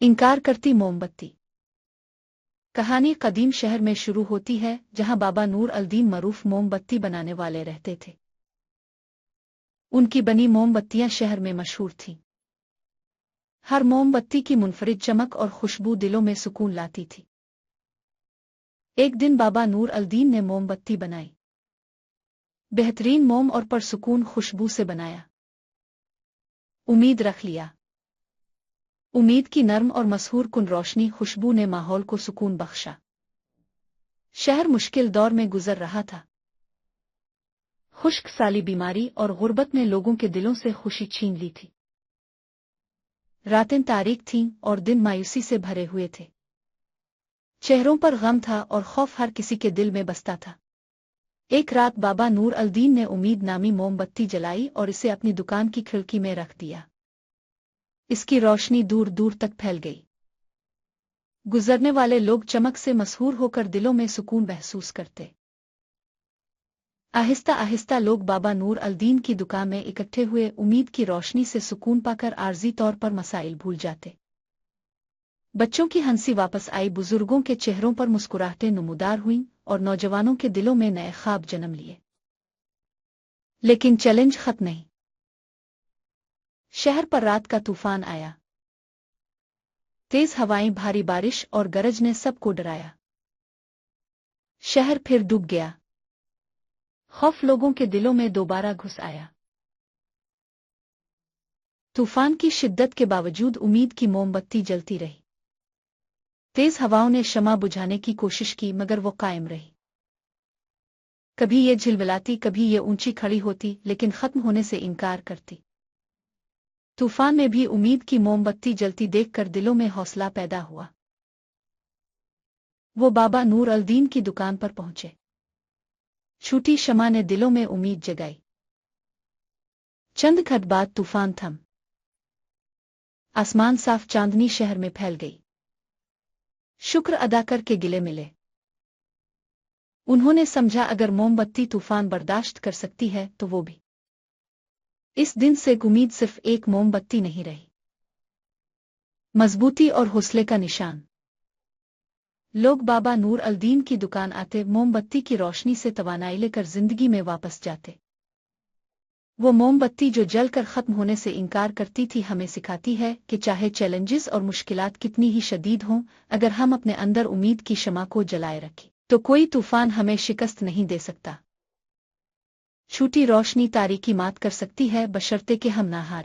انکار کرتی مومبتی۔ کہانی قدیم شہر میں شروع ہوتی ہے جہاں بابا نور الدین معروف موم بتی بنانے والے رہتے تھے۔ ان کی بنی موم بتیاں شہر میں مشہور تھیں۔ ہر موم بتی کی منفرد چمک اور خوشبو دلوں میں سکون لاتی تھی۔ ایک دن بابا نور الدین نے موم بتی بنائی۔ بہترین موم اور پرسکون خوشبو سے بنایا۔ امید رکھ لیا۔ امید کی نرم اور مسحور کن روشنی خوشبو نے ماحول کو سکون بخشا۔ شہر مشکل دور میں گزر رہا تھا۔ خشک سالی بیماری اور غربت نے لوگوں کے دلوں سے خوشی چھین لی تھی۔ راتیں تاریک تھیں اور دن مایوسی سے بھرے ہوئے تھے۔ چہروں پر غم تھا اور خوف ہر کسی کے دل میں بستا تھا۔ ایک رات بابا نور الدین نے امید نامی موم بتی جلائی اور اسے اپنی دکان کی کھڑکی میں رکھ دیا۔ اس کی روشنی دور دور تک پھیل گئی۔ گزرنے والے لوگ چمک سے مسحور ہو کر دلوں میں سکون محسوس کرتے۔ آہستہ آہستہ لوگ بابا نور الدین کی دکان میں اکٹھے ہوئے، امید کی روشنی سے سکون پا کر عارضی طور پر مسائل بھول جاتے۔ بچوں کی ہنسی واپس آئی، بزرگوں کے چہروں پر مسکراہٹیں نمودار ہوئیں اور نوجوانوں کے دلوں میں نئے خواب جنم لیے۔ لیکن چیلنج ختم نہیں۔ شہر پر رات کا طوفان آیا۔ تیز ہوائیں، بھاری بارش اور گرج نے سب کو ڈرایا۔ شہر پھر ڈوب گیا۔ خوف لوگوں کے دلوں میں دوبارہ گھس آیا۔ طوفان کی شدت کے باوجود امید کی موم بتی جلتی رہی۔ تیز ہواؤں نے شمع بجھانے کی کوشش کی مگر وہ قائم رہی۔ کبھی یہ جھلملاتی، کبھی یہ اونچی کھڑی ہوتی، لیکن ختم ہونے سے انکار کرتی۔ طوفان میں بھی امید کی موم بتی جلتی دیکھ کر دلوں میں حوصلہ پیدا ہوا۔ وہ بابا نور الدین کی دکان پر پہنچے۔ چھوٹی شمع نے دلوں میں امید جگائی۔ چند گھٹ بعد طوفان تھم۔ آسمان صاف، چاندنی شہر میں پھیل گئی۔ شکر ادا کر کے گلے ملے۔ انہوں نے سمجھا اگر موم بتی طوفان برداشت کر سکتی ہے تو وہ بھی۔ اس دن سے امید صرف ایک موم بتی نہیں رہی، مضبوطی اور حوصلے کا نشان۔ لوگ بابا نور الدین کی دکان آتے، موم بتی کی روشنی سے توانائی لے کر زندگی میں واپس جاتے۔ وہ موم بتی جو جل کر ختم ہونے سے انکار کرتی تھی ہمیں سکھاتی ہے کہ چاہے چیلنجز اور مشکلات کتنی ہی شدید ہوں، اگر ہم اپنے اندر امید کی شمع کو جلائے رکھیں تو کوئی طوفان ہمیں شکست نہیں دے سکتا۔ چھوٹی روشنی تاریکی مات کر سکتی ہے بشرطے کہ ہم نہ ہاریں۔